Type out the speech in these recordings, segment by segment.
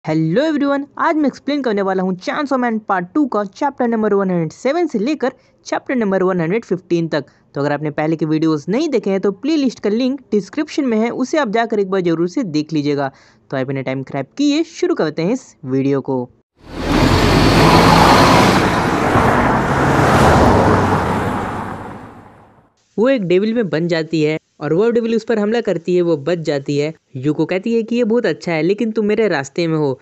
Hello everyone, आज मैं explain करने वाला हूँ चैनसो मैन पार्ट 2 का चैप्टर नंबर 107 से लेकर चैप्टर नंबर 115 तक। तो अगर आपने पहले के वीडियोस नहीं देखे हैं तो प्ले लिस्ट का लिंक डिस्क्रिप्शन में है, उसे आप जाकर एक बार जरूर से देख लीजिएगा। तो आप बिना टाइम खराब किए शुरू करते हैं इस वीडियो को। वो एक डेविल में बन जाती है और वो डेविल उस पर हमला करती है, वो बच जाती है। यूको कहती है कि ये बहुत अच्छा है लेकिन तुम मेरे रास्ते में हो,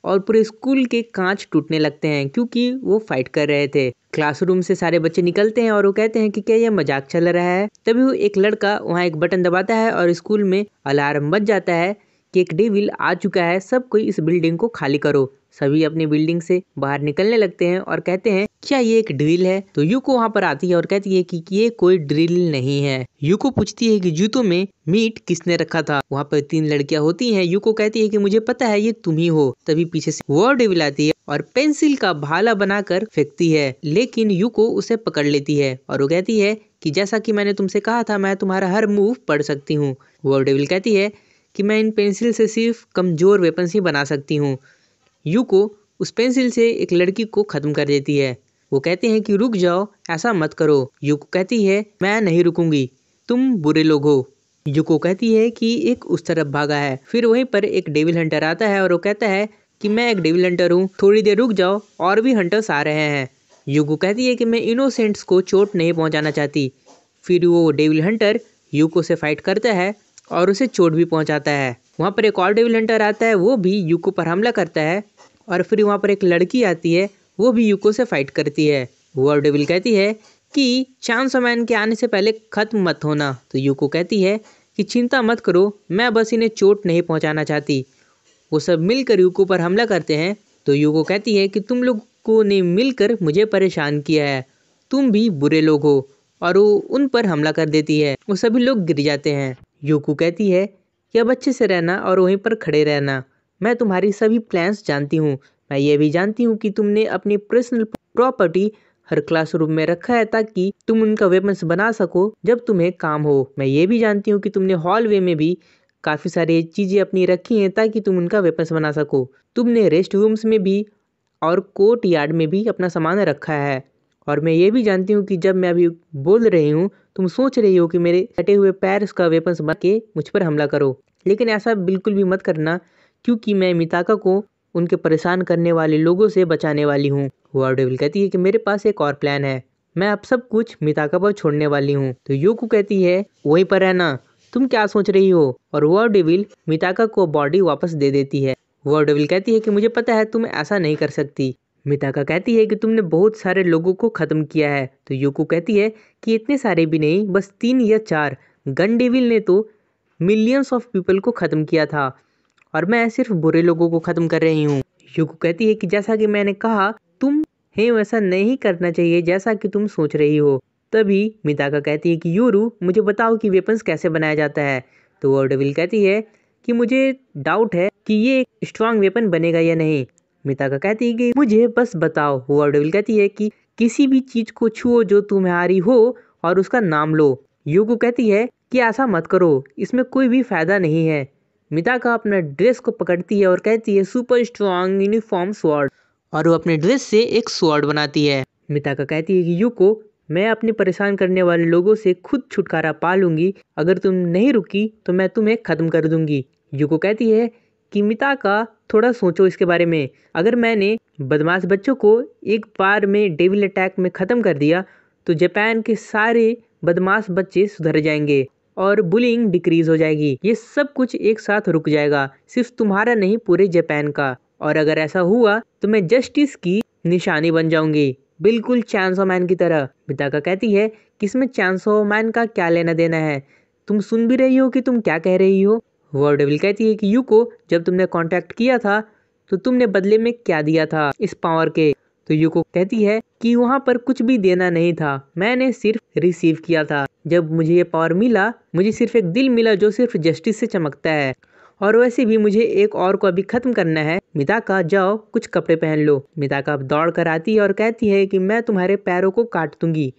और पूरे स्कूल के कांच टूटने लगते हैं क्योंकि वो फाइट कर रहे थे। क्लासरूम से सारे बच्चे निकलते हैं और वो कहते हैं कि क्या ये मजाक चल रहा है। तभी वो एक लड़का वहाँ एक बटन दबाता है और स्कूल में अलार्म बज जाता है कि एक डेविल आ चुका है, सब कोई इस बिल्डिंग को खाली करो। सभी अपनी बिल्डिंग से बाहर निकलने लगते हैं और कहते हैं क्या ये एक ड्रिल है। तो यूको वहाँ पर आती है और कहती है कि ये कोई ड्रिल नहीं है। यूको पूछती है कि जूतों में मीट किसने रखा था। वहाँ पर 3 लड़कियां होती हैं। यूको कहती है कि मुझे पता है ये तुम ही हो। तभी पीछे से वो डेविल आती है और पेंसिल का भाला बनाकर फेंकती है, लेकिन यूको उसे पकड़ लेती है और वो कहती है कि जैसा कि मैंने तुमसे कहा था, मैं तुम्हारा हर मूव पढ़ सकती हूँ। वो डेविल कहती है कि मैं इन पेंसिल से सिर्फ कमजोर वेपन्स ही बना सकती हूँ। यूको उस पेंसिल से एक लड़की को खत्म कर देती है। वो कहते हैं कि रुक जाओ, ऐसा मत करो। यूको कहती है मैं नहीं रुकूंगी, तुम बुरे लोग हो। यूको कहती है कि एक उस तरफ भागा है। फिर वहीं पर एक डेविल हंटर आता है और वो कहता है कि मैं एक डेविल हंटर हूँ, थोड़ी देर रुक जाओ, और भी हंटर्स आ रहे हैं। यूको कहती है कि मैं इनोसेंट्स को चोट नहीं पहुंचाना चाहती। फिर वो डेविल हंटर यूको से फाइट करता है और उसे चोट भी पहुंचाता है। वहाँ पर एक और डेविल हंटर आता है, वो भी यूको पर हमला करता है। और फिर वहाँ पर एक लड़की आती है, वो भी यूको से फाइट करती है। वो डेविल कहती है कि चैनसो मैन के आने से पहले खत्म मत होना। तो यूको कहती है कि चिंता मत करो, मैं बस इन्हें चोट नहीं पहुंचाना चाहती। वो सब मिलकर यूको पर हमला करते हैं। तो यूको कहती है कि तुम लोगों ने मिलकर मुझे परेशान किया है, तुम भी बुरे लोग हो, और वो उन पर हमला कर देती है। वो सभी लोग गिर जाते हैं। यूको कहती है कि अब अच्छे से रहना और वहीं पर खड़े रहना, मैं तुम्हारी सभी प्लान्स जानती हूँ। मैं ये भी जानती हूँ कि तुमने अपनी पर्सनल प्रॉपर्टी हर क्लासरूम में रखा है ताकि तुम उनका वेपन्स बना सको जब तुम्हें काम हो। मैं ये भी जानती हूँ कि तुमने हॉलवे में भी काफ़ी सारी चीज़ें अपनी रखी हैं ताकि तुम उनका वेपन्स बना सको। तुमने रेस्ट रूम्स में भी और कोर्ट यार्ड में भी अपना सामान रखा है। और मैं ये भी जानती हूँ कि जब मैं अभी बोल रही हूँ, तुम सोच रही हो कि मेरे कटे हुए पैर का वेपन्स बना के मुझ पर हमला करो, लेकिन ऐसा बिल्कुल भी मत करना क्योंकि मैं मिताका को उनके परेशान करने वाले लोगों से बचाने वाली हूँ। वो डेविल कहती है कि मेरे पास एक और प्लान है, मैं अब सब कुछ मिताका पर छोड़ने वाली हूँ। तो यूको कहती है वहीं पर रहना, तुम क्या सोच रही हो। और वो डेविल मिताका को बॉडी वापस दे देती है। वो डेविल कहती है कि मुझे पता है तुम ऐसा नहीं कर सकती। मिताका कहती है कि तुमने बहुत सारे लोगों को खत्म किया है। तो यूको कहती है कि इतने सारे भी नहीं, बस 3 या 4। गन डेविल ने तो मिलियंस ऑफ पीपल को खत्म किया था और मैं सिर्फ बुरे लोगों को खत्म कर रही हूँ। यूको कहती है कि जैसा कि मैंने कहा, तुम है वैसा नहीं करना चाहिए जैसा कि तुम सोच रही हो। तभी मिताका कहती है कि यूरू मुझे बताओ कि वेपन्स कैसे बनाया जाता है। तो वो डेविल कहती है कि मुझे डाउट है कि ये एक स्ट्रांग वेपन बनेगा या नहीं। मिताका कहती है कि मुझे बस बताओ। वो डेविल कहती है कि किसी भी चीज को छुओ जो तुम्हारी हो और उसका नाम लो। यूको कहती है कि ऐसा मत करो, इसमें कोई भी फायदा नहीं है। मिताका अपना ड्रेस को पकड़ती है और कहती है सुपर स्ट्रॉन्ग यूनिफॉर्म स्वॉर्ड, और वो अपने ड्रेस से एक स्वॉर्ड बनाती है। मिताका कहती है कि यूको मैं अपने परेशान करने वाले लोगों से खुद छुटकारा पा लूंगी, अगर तुम नहीं रुकी तो मैं तुम्हें खत्म कर दूंगी। यूको कहती है कि मिताका थोड़ा सोचो इसके बारे में, अगर मैंने बदमाश बच्चों को एक बार में डेविल अटैक में ख़त्म कर दिया तो जापान के सारे बदमाश बच्चे सुधर जाएंगे और बुलिंग डिक्रीज हो जाएगी। ये सब कुछ एक साथ रुक जाएगा, सिर्फ तुम्हारा नहीं पूरे जापान का। और अगर ऐसा हुआ तो मैं जस्टिस की निशानी बन जाऊंगी, बिल्कुल चैनसो मैन की तरह। मिताका कहती है कि इसमें चैनसो मैन का क्या लेना देना है, तुम सुन भी रही हो कि तुम क्या कह रही हो। वो डेविल कहती है कि यूको जब तुमने कांटेक्ट किया था तो तुमने बदले में क्या दिया था इस पावर के। तो यूको कहती है कि वहाँ पर कुछ भी देना नहीं था, मैंने सिर्फ रिसीव किया था। जब मुझे ये पावर मिला, मुझे सिर्फ एक दिल मिला जो सिर्फ जस्टिस से चमकता है, और वैसे भी मुझे एक और को अभी खत्म करना है। मिताका जाओ कुछ कपड़े पहन लो। मिताका अब दौड़ कर आती है और कहती है कि मैं तुम्हारे पैरों को काट दूंगी,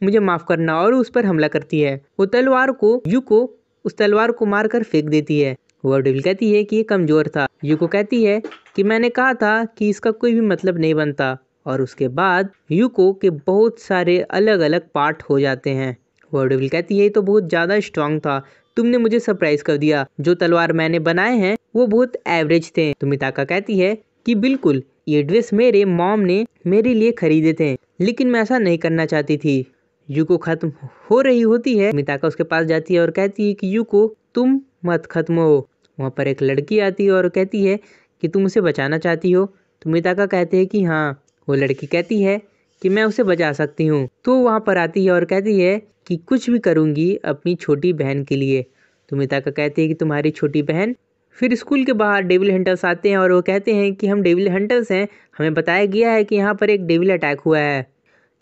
मुझे माफ करना, और उस पर हमला करती है। वो तलवार को यूको उस तलवार को मारकर फेंक देती है। वर्ल्ड डेविल कहती है कि ये कमजोर था। यूको कहती है कि मैंने कहा था कि इसका कोई भी मतलब नहीं बनता। और उसके बाद यूको के बहुत सारे अलग अलग पार्ट हो जाते हैं। वर्ल्ड डेविल कहती है ये तो बहुत ज्यादा स्ट्रांग था, तुमने मुझे सरप्राइज कर दिया। जो तलवार मैंने बनाए हैं वो बहुत एवरेज थे। तो मिताका कहती है कि बिल्कुल, ये ड्रेस मेरे मॉम ने मेरे लिए खरीदे थे, लेकिन मैं ऐसा नहीं करना चाहती थी। यूको खत्म हो रही होती है, मिताका उसके पास जाती है और कहती है कि यूको तुम मत खत्म हो। वहाँ पर एक लड़की आती है और कहती है कि तुम उसे बचाना चाहती हो। तो मिताका कहते हैं कि हाँ। वो लड़की कहती है कि मैं उसे बचा सकती हूँ। तो वहाँ पर आती है और कहती है कि कुछ भी करूँगी अपनी छोटी बहन के लिए। तो मिताका कहती है कि तुम्हारी छोटी बहन। फिर स्कूल के बाहर डेविल हंटर्स आते हैं और वो कहते हैं कि हम डेविल हंटर्स हैं, हमें बताया गया है कि यहाँ पर एक डेविल अटैक हुआ है।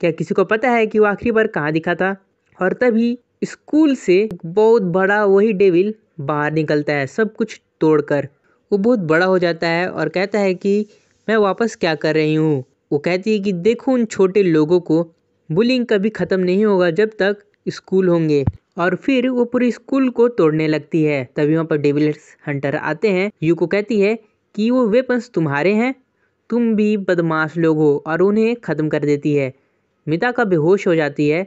क्या किसी को पता है कि वो आखिरी बार कहाँ दिखा था? और तभी स्कूल से बहुत बड़ा वही डेविल बाहर निकलता है, सब कुछ तोड़कर। वो बहुत बड़ा हो जाता है और कहता है कि मैं वापस क्या कर रही हूँ। वो कहती है कि देखो उन छोटे लोगों को, बुलिंग कभी ख़त्म नहीं होगा जब तक स्कूल होंगे। और फिर वो पूरी स्कूल को तोड़ने लगती है। तभी वहाँ पर डेविल हंटर आते हैं। यूको कहती है कि वो वेपन्स तुम्हारे हैं, तुम भी बदमाश लोग हो, और उन्हें ख़त्म कर देती है। मिताका बेहोश हो जाती है।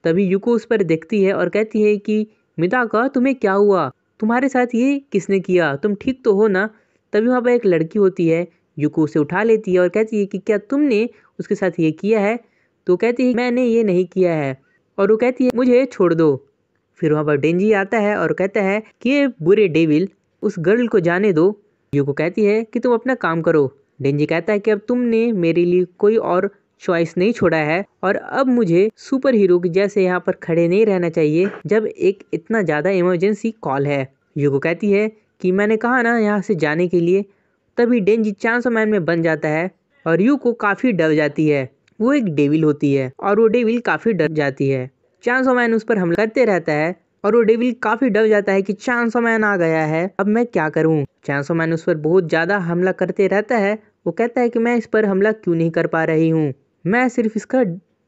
तभी यूको उस पर देखती है और कहती है कि मिताका तुम्हें क्या हुआ, तुम्हारे साथ ये किसने किया, तुम ठीक तो हो ना? तभी वहाँ पर एक लड़की होती है। यूको उसे उठा लेती है और कहती है कि क्या तुमने उसके साथ ये किया है? तो कहती है मैंने ये नहीं किया है। और वो कहती है मुझे छोड़ दो। फिर वहाँ पर डेंजी आता है और कहता है कि ये बुरे डेविल उस गर्ल को जाने दो। यूको कहती है कि तुम अपना काम करो। डेंजी कहता है कि अब तुमने मेरे लिए कोई और चॉइस नहीं छोड़ा है, और अब मुझे सुपर हीरो की जैसे यहाँ पर खड़े नहीं रहना चाहिए जब एक इतना ज़्यादा इमरजेंसी कॉल है। यूको कहती है कि मैंने कहा ना यहाँ से जाने के लिए। तभी डेंजी चांसो मैन में बन जाता है और यूको काफ़ी डर जाती है। वो एक डेविल होती है और वो डेविल काफ़ी डर जाती है। चांसो मैन उस पर हमला करते रहता है और वो डेविल काफ़ी डर जाता है कि चांसो मैन आ गया है, अब मैं क्या करूं। चांसो मैन उस पर बहुत ज़्यादा हमला करते रहता है। वो कहता है कि मैं इस पर हमला क्यों नहीं कर पा रही हूँ, मैं सिर्फ इसका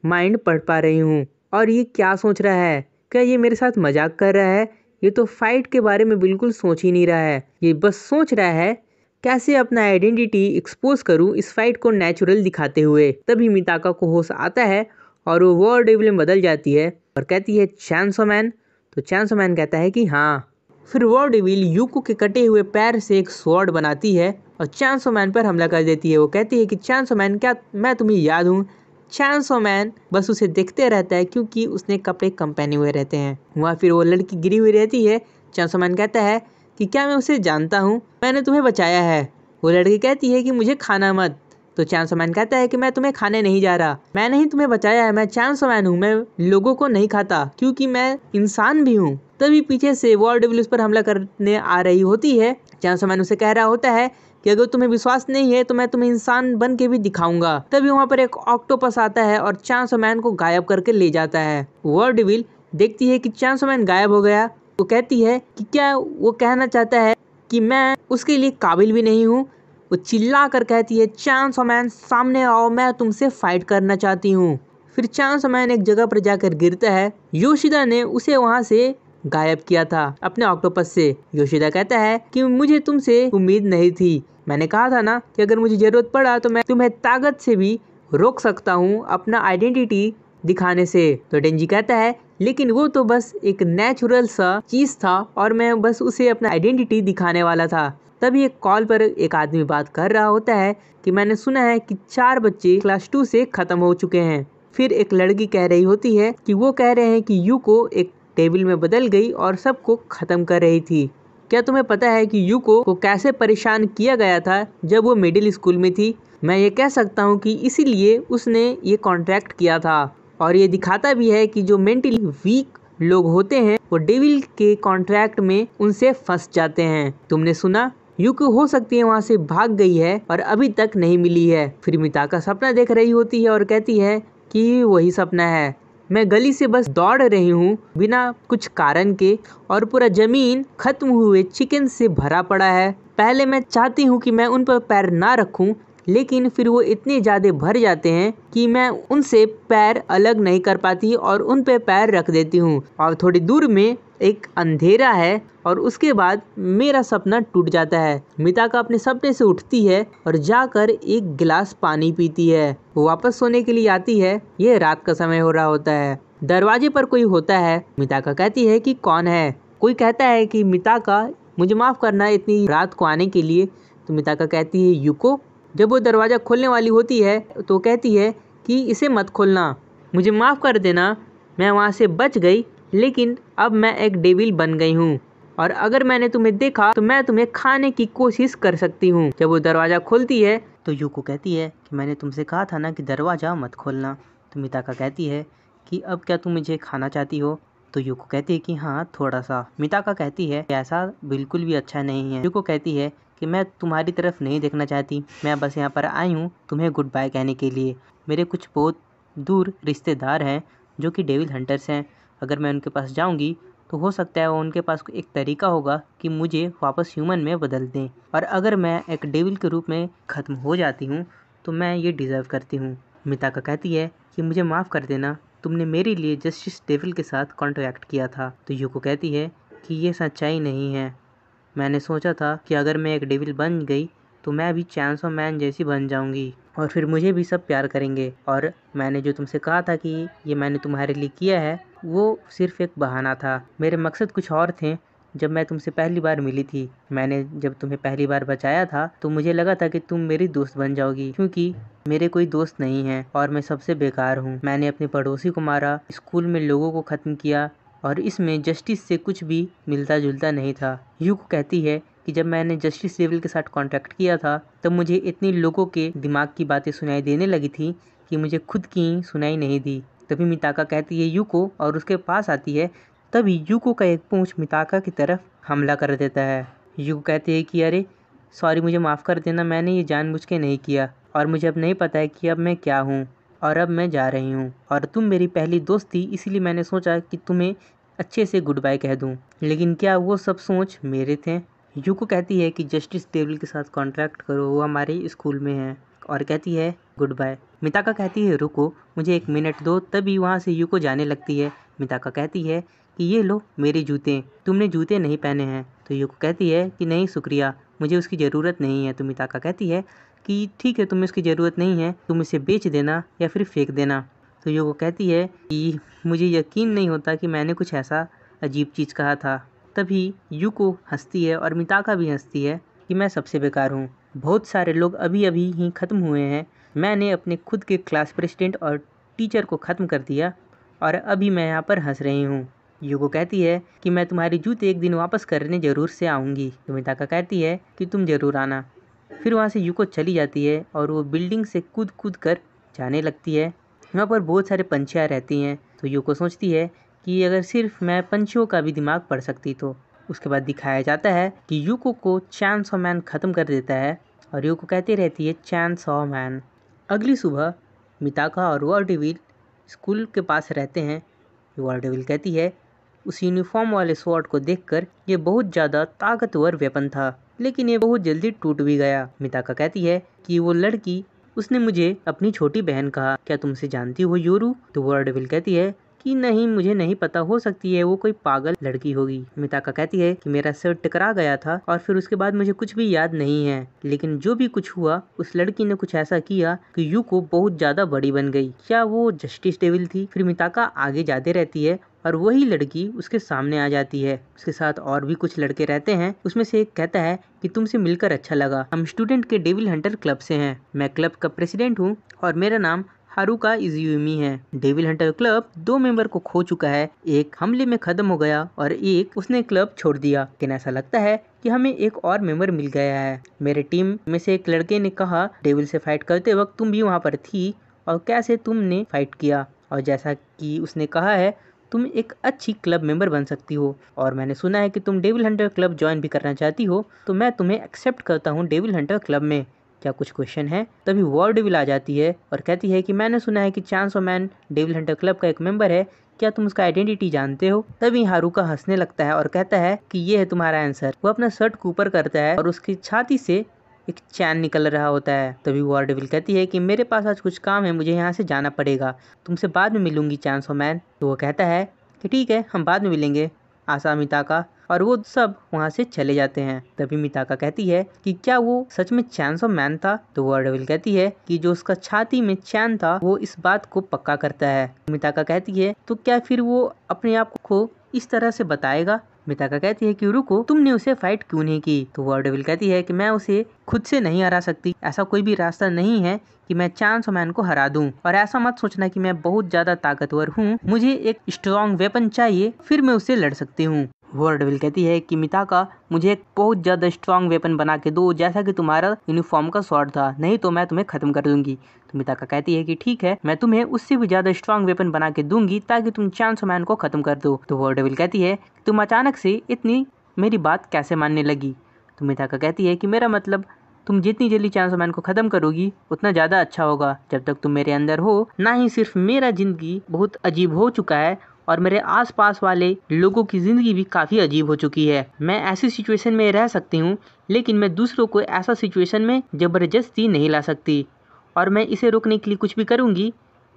माइंड पढ़ पा रही हूँ। और ये क्या सोच रहा है, क्या ये मेरे साथ मजाक कर रहा है? ये तो फाइट के बारे में बिल्कुल सोच ही नहीं रहा है, ये बस सोच रहा है कैसे अपना आइडेंटिटी एक्सपोज करूं इस फाइट को नेचुरल दिखाते हुए। तभी मिताका को होश आता है और वो वॉर डेविल में बदल जाती है और कहती है चांसो मैन। तो चांसो मैन कहता है कि हाँ। फिर वॉर डेविल यूको के कटे हुए पैर से एक स्वॉर्ड बनाती है और चांसो मैन पर हमला कर देती है। वो कहती है कि चांसो मैन क्या मैं तुम्हें याद हूँ? चांसो मैन बस उसे देखते रहता है क्योंकि उसने कपड़े कम पहने हुए रहते हैं। वहाँ फिर वो लड़की गिरी हुई रहती है। चांसो मैन कहता है कि क्या मैं उसे जानता हूँ, मैंने तुम्हें बचाया है। वो लड़की कहती है कि मुझे खाना मत। तो चांसो मैन कहता है कि मैं तुम्हें खाने नहीं जा रहा, मैंने ही तुम्हें बचाया है, मैं चांसो मैन हूँ, मैं लोगों को नहीं खाता क्योंकि मैं इंसान भी हूँ। तभी पीछे से वॉर डेविल उस पर हमला करने आ रही होती है। चांसो मैन उसे कह रहा होता है कि अगर तुम्हें विश्वास नहीं है तो मैं तुम्हें इंसान बन के भी दिखाऊंगा। तभी वहाँ पर एक ऑक्टोपस आता है और चांसो मैन को गायब करके ले जाता है। वॉर डेविल देखती है कि चांसो मैन गायब हो गया। वो कहती है कि क्या वो कहना चाहता है कि मैं उसके लिए काबिल भी नहीं हूँ। वो चिल्ला कर कहती है चांसो मैन सामने आओ, मैं तुमसे फाइट करना चाहती हूँ। फिर चांसो मैन एक जगह पर जाकर गिरता है। योशिदा ने उसे वहाँ से गायब किया था अपने ऑक्टोपस से। योशिदा कहता है कि मुझे तुमसे उम्मीद नहीं थी, मैंने कहा था ना कि अगर मुझे जरूरत पड़ा तो मैं तुम्हें ताकत से भी रोक सकता हूँ अपना आइडेंटिटी दिखाने से। तो डेंजी कहता है लेकिन वो तो बस एक नेचुरल सा चीज था और मैं बस उसे अपना आइडेंटिटी दिखाने वाला था। तभी एक कॉल पर एक आदमी बात कर रहा होता है कि मैंने सुना है कि 4 बच्चे क्लास 2 से खत्म हो चुके हैं। फिर एक लड़की कह रही होती है कि वो कह रहे हैं कि यूको एक डेविल में बदल गई और सबको खत्म कर रही थी। क्या तुम्हें पता है कि यूको को कैसे परेशान किया गया था जब वो मिडिल स्कूल में थी? मैं ये कह सकता हूँ कि इसीलिए उसने ये कॉन्ट्रैक्ट किया था। और ये दिखाता भी है कि जो मेंटली वीक लोग होते हैं वो डेविल के कॉन्ट्रैक्ट में उनसे फंस जाते हैं। तुमने सुना यूको हो सकती है वहाँ से भाग गई है और अभी तक नहीं मिली है। फिर मिताका सपना देख रही होती है और कहती है कि वही सपना है, मैं गली से बस दौड़ रही हूँ बिना कुछ कारण के और पूरा जमीन खत्म हुए चिकन से भरा पड़ा है। पहले मैं चाहती हूँ कि मैं उन पर पैर ना रखूँ लेकिन फिर वो इतने ज़्यादा भर जाते हैं कि मैं उनसे पैर अलग नहीं कर पाती और उन पे पैर रख देती हूँ। और थोड़ी दूर में एक अंधेरा है और उसके बाद मेरा सपना टूट जाता है। मिताका अपने सपने से उठती है और जाकर एक गिलास पानी पीती है। वो वापस सोने के लिए आती है। ये रात का समय हो रहा होता है। दरवाजे पर कोई होता है। मिताका कहती है कि कौन है। कोई कहता है कि मिताका मुझे माफ़ करना इतनी रात को आने के लिए। तो मिताका कहती है यूको। जब वो दरवाज़ा खोलने वाली होती है तो कहती है कि इसे मत खोलना, मुझे माफ़ कर देना, मैं वहाँ से बच गई, लेकिन अब मैं एक डेविल बन गई हूँ और अगर मैंने तुम्हें देखा तो मैं तुम्हें खाने की कोशिश कर सकती हूँ। जब वो दरवाज़ा खोलती है तो यूको कहती है कि मैंने तुमसे कहा था ना कि दरवाज़ा मत खोलना। तो मिताका कहती है कि अब क्या तुम मुझे खाना चाहती हो। तो यूको कहती है कि हाँ थोड़ा सा। मिताका कहती है कि ऐसा बिल्कुल भी अच्छा नहीं है। यूको कहती है कि मैं तुम्हारी तरफ नहीं देखना चाहती, मैं बस यहाँ पर आई हूँ तुम्हें गुड बाय कहने के लिए। मेरे कुछ बहुत दूर रिश्तेदार हैं जो कि डेविल हंटर्स हैं। अगर मैं उनके पास जाऊँगी तो हो सकता है उनके पास एक तरीका होगा कि मुझे वापस ह्यूमन में बदल दें, और अगर मैं एक डेविल के रूप में ख़त्म हो जाती हूँ तो मैं ये डिज़र्व करती हूँ। मिताका कहती है कि मुझे माफ़ कर देना, तुमने मेरे लिए जस्टिस डेविल के साथ कॉन्ट्रैक्ट किया था। तो यूको कहती है कि ये सच्चाई नहीं है। मैंने सोचा था कि अगर मैं एक डेविल बन गई तो मैं भी चैंसो मैन जैसी बन जाऊंगी और फिर मुझे भी सब प्यार करेंगे। और मैंने जो तुमसे कहा था कि ये मैंने तुम्हारे लिए किया है वो सिर्फ एक बहाना था। मेरे मकसद कुछ और थे। जब मैं तुमसे पहली बार मिली थी, मैंने जब तुम्हें पहली बार बचाया था तो मुझे लगा था कि तुम मेरी दोस्त बन जाओगी, क्योंकि मेरे कोई दोस्त नहीं है और मैं सबसे बेकार हूँ। मैंने अपने पड़ोसी को मारा, स्कूल में लोगों को ख़त्म किया और इसमें जस्टिस से कुछ भी मिलता जुलता नहीं था। यूको कहती है कि जब मैंने जस्टिस डेविल के साथ कांटेक्ट किया था तब मुझे इतनी लोगों के दिमाग की बातें सुनाई देने लगी थी कि मुझे खुद की सुनाई नहीं दी। तभी मिताका कहती है यूको और उसके पास आती है। तभी यूको का एक पूंछ मिताका की तरफ हमला कर देता है। यूको कहती है कि अरे सॉरी, मुझे माफ़ कर देना, मैंने ये जानबूझ के नहीं किया और मुझे अब नहीं पता है कि अब मैं क्या हूँ और अब मैं जा रही हूँ और तुम मेरी पहली दोस्त थी, इसीलिए मैंने सोचा कि तुम्हें अच्छे से गुड बाय कह दूं। लेकिन क्या वो सब सोच मेरे थे? यूको कहती है कि जस्टिस डेविल के साथ कॉन्ट्रैक्ट करो, वो हमारे स्कूल में है, और कहती है गुड बाय। मिताका कहती है रुको, मुझे 1 मिनट दो। तभी वहाँ से यूको जाने लगती है। मिताका कहती है कि ये लो मेरे जूते, तुमने जूते नहीं पहने हैं। तो यूको कहती है कि नहीं शुक्रिया, मुझे उसकी ज़रूरत नहीं है। तो मिताका कहती है कि ठीक है, तुम्हें उसकी ज़रूरत नहीं है, तुम इसे बेच देना या फिर फेंक देना। तो यूको कहती है कि मुझे यकीन नहीं होता कि मैंने कुछ ऐसा अजीब चीज़ कहा था। तभी यूको हंसती है और मिताका भी हंसती है कि मैं सबसे बेकार हूँ, बहुत सारे लोग अभी अभी ही ख़त्म हुए हैं, मैंने अपने खुद के क्लास प्रेसिडेंट और टीचर को ख़त्म कर दिया और अभी मैं यहाँ पर हंस रही हूँ। यूको कहती है कि मैं तुम्हारे जूते एक दिन वापस करने ज़रूर से आऊँगी। तो मिताका कहती है कि तुम ज़रूर आना। फिर वहाँ से यूको चली जाती है और वो बिल्डिंग से कूद कूद कर जाने लगती है। वहाँ पर बहुत सारे पंछियाँ रहती हैं। तो यूको सोचती है कि अगर सिर्फ मैं पंछियों का भी दिमाग पढ़ सकती तो। उसके बाद दिखाया जाता है कि यूको को चैनसॉ मैन ख़त्म कर देता है और यूको कहती रहती है चैनसॉ मैन। अगली सुबह मिताका और वॉरडेविल स्कूल के पास रहते हैं। वॉरडेविल कहती है उस यूनिफॉर्म वाले स्वॉर्ड को देखकर ये बहुत ज़्यादा ताकतवर वेपन था, लेकिन ये बहुत जल्दी टूट भी गया। मिताका कहती है कि वो लड़की, उसने मुझे अपनी छोटी बहन कहा, क्या तुम उसे जानती हो योरू? तो वॉरडेविल कहती है कि नहीं, मुझे नहीं पता, हो सकती है वो कोई पागल लड़की होगी। मिताका कहती है कि मेरा सिर टकरा गया था और फिर उसके बाद मुझे कुछ भी याद नहीं है, लेकिन जो भी कुछ हुआ उस लड़की ने कुछ ऐसा किया कि यूको बहुत ज्यादा बड़ी बन गई। क्या वो जस्टिस डेविल थी? फिर मिताका आगे जाते रहती है और वही लड़की उसके सामने आ जाती है। उसके साथ और भी कुछ लड़के रहते हैं। उसमें से एक कहता है कि तुमसे मिलकर अच्छा लगा, हम स्टूडेंट के डेविल हंटर क्लब से हैं, मैं क्लब का प्रेसिडेंट हूँ और मेरा नाम हारुका इजुमी है। डेविल हंटर क्लब 2 मेंबर को खो चुका है, एक हमले में खत्म हो गया और एक उसने क्लब छोड़ दिया, लेकिन ऐसा लगता है कि हमें एक और मेंबर मिल गया है। मेरे टीम में से एक लड़के ने कहा डेविल से फाइट करते वक्त तुम भी वहाँ पर थी और कैसे तुमने फाइट किया, और जैसा कि उसने कहा है तुम एक अच्छी क्लब मेंबर बन सकती हो और मैंने सुना है कि तुम डेविल हंटर क्लब ज्वाइन भी करना चाहती हो, तो मैं तुम्हें एक्सेप्ट करता हूँ डेविल हंटर क्लब में, क्या कुछ क्वेश्चन है? तभी वॉरडेविल आ जाती है और कहती है कि मैंने सुना है कि चैनसॉ मैन डेविल हंटर क्लब का एक मेंबर है, क्या तुम उसका आइडेंटिटी जानते हो? तभी हारुका हंसने लगता है और कहता है कि ये है तुम्हारा आंसर। वो अपना शर्ट को ऊपर करता है और उसकी छाती से एक चैन निकल रहा होता है। तभी वॉर डेविल कहती है कि मेरे पास आज कुछ काम है, मुझे यहाँ से जाना पड़ेगा, तुमसे बाद में मिलूंगी चैनसो मैन। तो वो कहता है कि ठीक है, हम बाद में मिलेंगे आशा मिताका, और वो सब वहाँ से चले जाते हैं। तभी मिताका कहती है कि क्या वो सच में चैनसो मैन था? तो वॉर डेविल कहती है कि जो उसका छाती में चैन था वो इस बात को पक्का करता है। मिताका कहती है तो क्या फिर वो अपने आप को इस तरह से बताएगा? मिताका कहती है कि रुको, तुमने उसे फाइट क्यों नहीं की? तो वॉर डेविल कहती है कि मैं उसे खुद से नहीं हरा सकती, ऐसा कोई भी रास्ता नहीं है कि मैं चैनसो मैन को हरा दूं, और ऐसा मत सोचना कि मैं बहुत ज्यादा ताकतवर हूँ, मुझे एक स्ट्रॉन्ग वेपन चाहिए, फिर मैं उससे लड़ सकती हूँ। वॉर डेविल कहती है कि मिताका, मुझे एक बहुत ज्यादा स्ट्रॉन्ग वेपन बना के दो, जैसा कि तुम्हारा यूनिफॉर्म का स्वॉर्ड था, नहीं तो मैं तुम्हें खत्म कर दूंगी। तो मिताका कहती है कि ठीक है, मैं तुम्हें उससे भी ज्यादा स्ट्रॉन्ग वेपन बना के दूंगी ताकि तुम चैनसो मैन को खत्म कर दो। तो वॉर डेविल कहती है तुम अचानक से इतनी मेरी बात कैसे मानने लगी? तो मिताका कहती है कि मेरा मतलब, तुम जितनी जल्दी चैनसो मैन को खत्म करोगी उतना ज्यादा अच्छा होगा। जब तक तुम मेरे अंदर हो, ना ही सिर्फ मेरा जिंदगी बहुत अजीब हो चुका है और मेरे आसपास वाले लोगों की जिंदगी भी काफी अजीब हो चुकी है। मैं ऐसी सिचुएशन में रह सकती हूँ, लेकिन मैं दूसरों को ऐसा सिचुएशन में जबरदस्ती नहीं ला सकती, और मैं इसे रोकने के लिए कुछ भी करूँगी,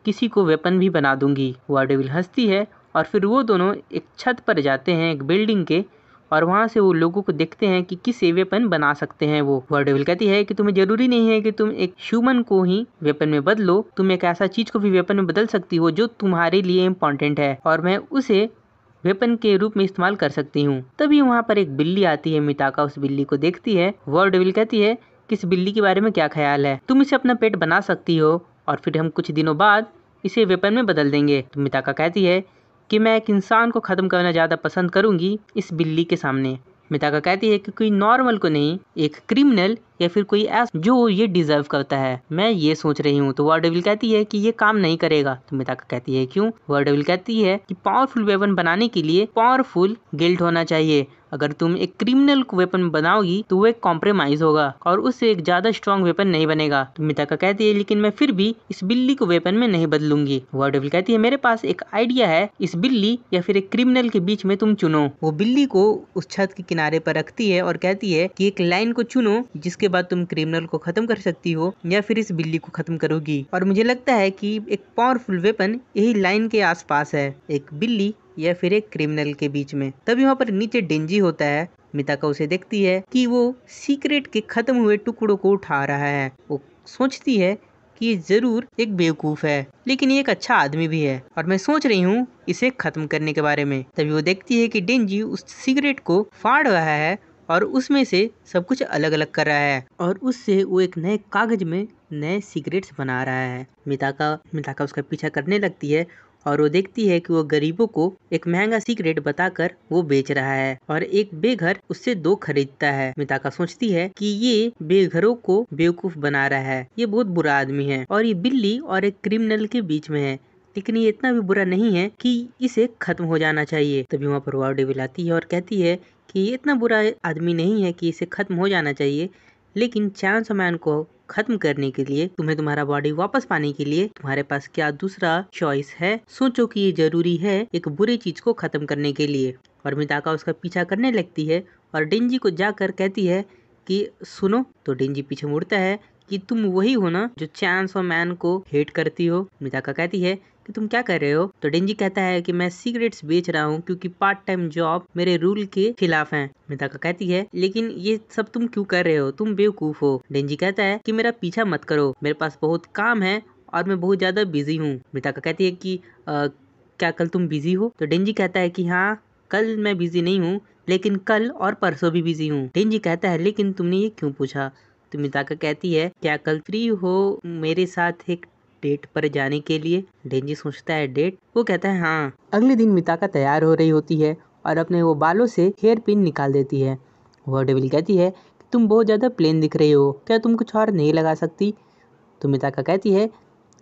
किसी को वेपन भी बना दूंगी। वॉर डेविल हंसती है और फिर वो दोनों एक छत पर जाते हैं, एक बिल्डिंग के, और वहाँ से वो लोगों को देखते हैं कि किसे वेपन बना सकते हैं। वो वॉर डेविल कहती है कि तुम्हें जरूरी नहीं है कि तुम एक ह्यूमन को ही वेपन में बदलो, तुम एक ऐसा चीज को भी वेपन में बदल सकती हो जो तुम्हारे लिए इम्पोर्टेंट है, और मैं उसे वेपन के रूप में इस्तेमाल कर सकती हूँ। तभी वहाँ पर एक बिल्ली आती है। मिताका उस बिल्ली को देखती है। वॉर डेविल कहती है कि इस बिल्ली के बारे में क्या ख्याल है? तुम इसे अपना पेट बना सकती हो और फिर हम कुछ दिनों बाद इसे वेपन में बदल देंगे। तो मिताका कहती है कि मैं एक इंसान को खत्म करना ज्यादा पसंद करूंगी इस बिल्ली के सामने। मिताका कहती है कि कोई नॉर्मल को नहीं, एक क्रिमिनल या फिर कोई ऐसा जो ये डिजर्व करता है, मैं ये सोच रही हूँ। तो वॉर डेविल कहती है कि ये काम नहीं करेगा। तो मिताका कहती है क्यों? वॉर डेविल कहती है कि पावरफुल वेपन बनाने के लिए पावरफुल गिल्ट होना चाहिए। अगर तुम एक क्रिमिनल को वेपन बनाओगी तो वो एक कॉम्प्रोमाइज होगा और उससे एक ज्यादा स्ट्रॉन्ग वेपन नहीं बनेगा। तो मिताका कहती है लेकिन मैं फिर भी इस बिल्ली को वेपन में नहीं बदलूंगी। वॉर डेविल कहती है मेरे पास एक आइडिया है, इस बिल्ली या फिर एक क्रिमिनल के बीच में तुम चुनो। वो बिल्ली को उस छत के किनारे पर रखती है और कहती है कि एक लाइन को चुनो जिसके बाद तुम क्रिमिनल को खत्म कर सकती हो या फिर इस बिल्ली को खत्म करोगी। और मुझे लगता है कि एक पावरफुल वेपन यही लाइन के आसपास है, एक बिल्ली या फिर एक क्रिमिनल के बीच में। तभी वहाँ पर नीचे डेंजी होता है। मिताका उसे देखती है कि वो सीक्रेट के खत्म हुए टुकड़ों को उठा रहा है। वो सोचती है कि ये जरूर एक बेवकूफ है, लेकिन ये एक अच्छा आदमी भी है और मैं सोच रही हूँ इसे खत्म करने के बारे में। तभी वो देखती है कि डेंजी उस सिगरेट को फाड़ रहा है और उसमें से सब कुछ अलग अलग कर रहा है और उससे वो एक नए कागज में नए सिगरेट्स बना रहा है। मिताका उसका पीछा करने लगती है और वो देखती है कि वो गरीबों को एक महंगा सिगरेट बताकर वो बेच रहा है और एक बेघर उससे 2 खरीदता है। मिताका सोचती है कि ये बेघरों को बेवकूफ बना रहा है, ये बहुत बुरा आदमी है और ये बिल्ली और एक क्रिमिनल के बीच में है, लेकिन ये इतना भी बुरा नहीं है कि इसे खत्म हो जाना चाहिए। तभी वहाँ पर वॉर डेविल आती है और कहती है कि ये इतना बुरा आदमी नहीं है कि इसे खत्म हो जाना चाहिए, लेकिन चैनसो मैन को खत्म करने के लिए, तुम्हें तुम्हारा बॉडी वापस पाने के लिए तुम्हारे पास क्या दूसरा चॉइस है? सोचो कि ये जरूरी है एक बुरी चीज को खत्म करने के लिए। और मिताका उसका पीछा करने लगती है और डेंजी को जाकर कहती है कि सुनो। तो डेंजी पीछे मुड़ता है कि तुम वही हो ना जो चैनसो मैन को हेट करती हो। मिताका कहती है कि तुम क्या कर रहे हो? तो डेंजी कहता है कि मैं सिगरेट्स बेच रहा हूँ क्योंकि पार्ट टाइम जॉब मेरे रूल के खिलाफ है। मिताका कहती है लेकिन ये सब तुम क्यों कर रहे हो? तुम बेवकूफ हो। डेंजी कहता है कि मेरा पीछा मत करो, मेरे पास बहुत काम है और मैं बहुत ज्यादा बिजी हूँ। मिताका कहती है कि क्या कल तुम बिजी हो? तो डेंजी कहता है कि हाँ, कल मैं बिजी नहीं हूँ, लेकिन कल और परसों भी बिजी हूँ। डेंजी कहता है लेकिन तुमने ये क्यों पूछा? तो मिताका कहती है क्या कल फ्री हो मेरे साथ एक डेट पर जाने के लिए? डेंजी सोचता है डेट? वो कहता है हाँ। अगले दिन मिताका तैयार हो रही होती है और अपने वो बालों से हेयर पिन निकाल देती है। वॉर डेविल कहती है कि तुम बहुत ज्यादा प्लेन दिख रही हो, क्या तुम कुछ और नहीं लगा सकती? तो मिताका कहती है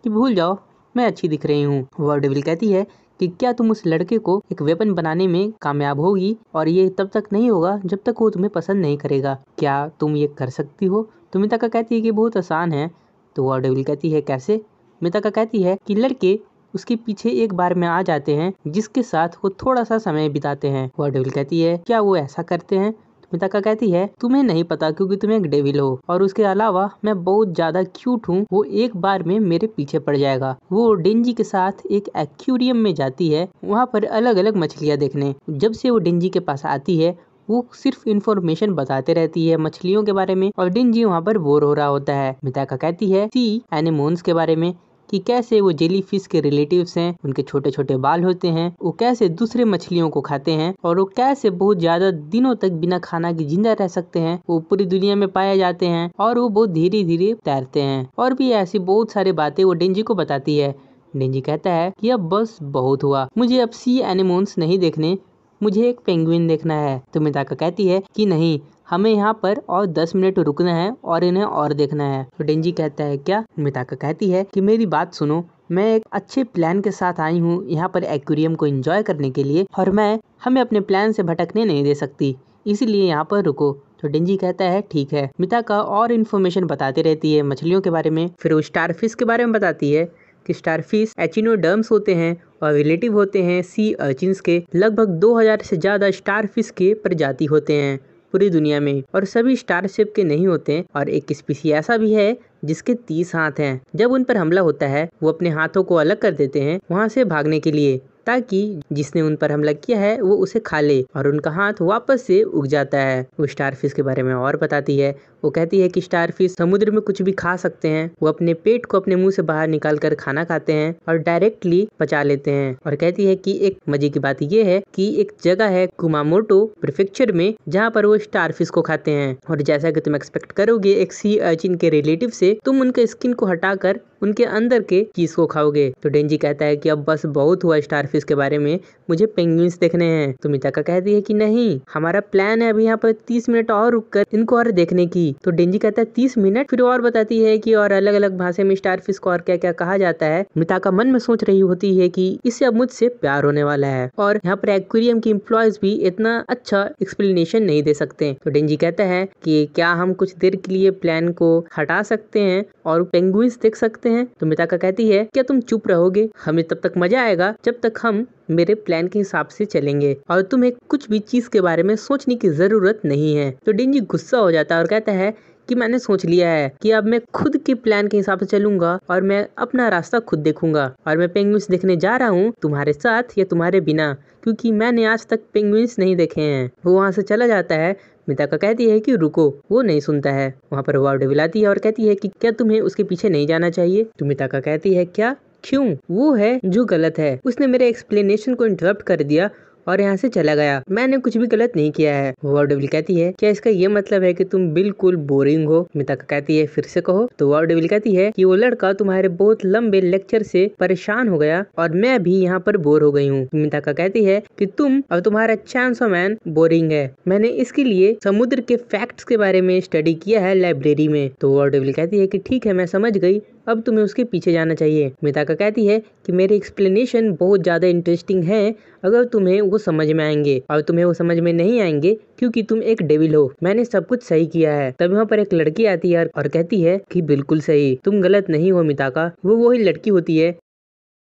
कि भूल जाओ, मैं अच्छी दिख रही हूँ। वॉर डेविल कहती है कि क्या तुम उस लड़के को एक वेपन बनाने में कामयाब होगी, और ये तब तक नहीं होगा जब तक वो तुम्हें पसंद नहीं करेगा, क्या तुम ये कर सकती हो? तो मिताका कहती है कि बहुत आसान है। तो वॉर डेविल कहती है कैसे? मिताका कहती है कि लड़के उसके पीछे एक बार में आ जाते हैं जिसके साथ वो थोड़ा सा समय बिताते हैं। वॉर डेविल कहती है क्या वो ऐसा करते हैं? मिताका कहती है तुम्हें नहीं पता क्योंकि तुम एक डेविल हो, और उसके अलावा मैं बहुत ज्यादा क्यूट हूँ, वो एक बार में मेरे पीछे पड़ जाएगा। वो डेंजी के साथ एक एक्वेरियम में जाती है, वहाँ पर अलग अलग मछलियाँ देखने। जब से वो डेंजी के पास आती है वो सिर्फ इंफॉर्मेशन बताते रहती है मछलियों के बारे में, और डेंजी वहाँ पर बोर हो रहा होता है। मिताका कहती है सी एनेमोन्स के बारे में कि कैसे वो जेली फिश के रिलेटिव्स हैं, उनके छोटे छोटे बाल होते हैं, वो कैसे दूसरे मछलियों को खाते हैं, और वो कैसे बहुत ज्यादा दिनों तक बिना खाना के जिंदा रह सकते हैं, वो पूरी दुनिया में पाए जाते हैं, और वो बहुत धीरे धीरे तैरते हैं। और भी ऐसी बहुत सारी बातें वो डेंजी को बताती है। डेंजी कहता है कि अब बस बहुत हुआ, मुझे अब सी एनिमोन्स नहीं देखने, मुझे एक पेंगुइन देखना है। तो मिताका कहती है कि नहीं, हमें यहाँ पर और 10 मिनट रुकना है और इन्हें और देखना है। तो डेंजी कहता है क्या? मिताका कहती है कि मेरी बात सुनो, मैं एक अच्छे प्लान के साथ आई हूँ यहाँ पर एक्वेरियम को एंजॉय करने के लिए, और मैं हमें अपने प्लान से भटकने नहीं दे सकती, इसीलिए यहाँ पर रुको। तो डेंजी कहता है ठीक है। मिताका और इन्फॉर्मेशन बताती रहती है मछलियों के बारे में। फिर वो स्टारफिश के बारे में बताती है कि स्टारफिश एचिनोडर्म्स होते हैं और रिलेटिव होते हैं सी अर्चिन्स के। लगभग 2000 से ज्यादा स्टारफिश के प्रजाति होते हैं पूरी दुनिया में, और सभी स्टार शेप के नहीं होते, और एक स्पीसी ऐसा भी है जिसके 30 हाथ हैं। जब उन पर हमला होता है वो अपने हाथों को अलग कर देते हैं वहाँ से भागने के लिए, ताकि जिसने उन पर हमला किया है वो उसे खा ले और उनका हाथ वापस से उग जाता है। वो स्टारफिश के बारे में और बताती है। वो कहती है कि स्टारफिश समुद्र में कुछ भी खा सकते हैं, वो अपने पेट को अपने मुंह से बाहर निकाल कर खाना खाते हैं और डायरेक्टली पचा लेते हैं। और कहती है कि एक मजे की बात ये है कि एक जगह है कुमामोटो प्रीफेक्चर में जहाँ पर वो स्टारफिश को खाते हैं, और जैसा कि तुम एक्सपेक्ट करोगे एक सी अर्चिन के रिलेटिव से, तुम उनके स्किन को हटाकर उनके अंदर के चीज को खाओगे। तो डेंजी कहता है कि अब बस बहुत हुआ स्टारफिश के बारे में, मुझे पेंगुइन्स देखने हैं। तो मिताका कहती है कि नहीं, हमारा प्लान है अभी यहाँ पर 30 मिनट और रुककर इनको और देखने की। तो डेंजी कहता है 30 मिनट? फिर और बताती है कि और अलग अलग भाषा में स्टारफिश को और क्या क्या कहा जाता है। मिताका मन में सोच रही होती है कि इससे अब मुझसे प्यार होने वाला है, और यहाँ पर एक्वेरियम की एम्प्लॉयज भी इतना अच्छा एक्सप्लेनेशन नहीं दे सकते। तो डेंजी कहता है कि क्या हम कुछ देर के लिए प्लान को हटा सकते हैं और पेंगुइन्स देख सकते हैं। तो मिताका कहती है क्या तुम चुप रहोगे? हमें तब तक मजा आएगा जब तक हम मेरे प्लान के हिसाब से चलेंगे, और तुम्हें कुछ भी चीज के बारे में सोचने की जरूरत नहीं है। तो डेंजी गुस्सा हो जाता है और कहता है कि मैंने सोच लिया है कि अब मैं खुद के प्लान के हिसाब से चलूंगा और मैं अपना रास्ता खुद देखूंगा, और मैं पेंगुइन्स देखने जा रहा हूँ तुम्हारे साथ या तुम्हारे बिना, क्योंकि मैंने आज तक पेंगुइन्स नहीं देखे हैं। वो वहाँ से चला जाता है। मिताका कहती है कि रुको, वो नहीं सुनता है। वहाँ पर वाव डेविल आती है और कहती है कि क्या तुम्हें उसके पीछे नहीं जाना चाहिए। तो मिताका कहती है क्या? क्यों? वो है जो गलत है, उसने मेरे एक्सप्लेनेशन को इंटरप्ट कर दिया और यहाँ से चला गया, मैंने कुछ भी गलत नहीं किया है। वाव डेविल कहती है क्या इसका ये मतलब है कि तुम बिल्कुल बोरिंग हो? मिताका कहती है फिर से कहो। तो वाव डेविल कहती है कि वो लड़का तुम्हारे बहुत लंबे लेक्चर से परेशान हो गया और मैं भी यहाँ पर बोर हो गई हूँ। मिताका कहती है कि तुम और तुम्हारा चैंसो मैन बोरिंग है, मैंने इसके लिए समुद्र के फैक्ट्स के बारे में स्टडी किया है लाइब्रेरी में। तो वाव डेविल कहती है कि ठीक है, मैं समझ गई, अब तुम्हें उसके पीछे जाना चाहिए। मिताका कहती है कि मेरे एक्सप्लेनेशन बहुत ज्यादा इंटरेस्टिंग है, अगर तुम्हें वो समझ में आएंगे, और तुम्हें वो समझ में नहीं आएंगे क्योंकि तुम एक डेविल हो, मैंने सब कुछ सही किया है। तब वहाँ पर एक लड़की आती है और कहती है कि बिल्कुल सही, तुम गलत नहीं हो मिताका। वो वही लड़की होती है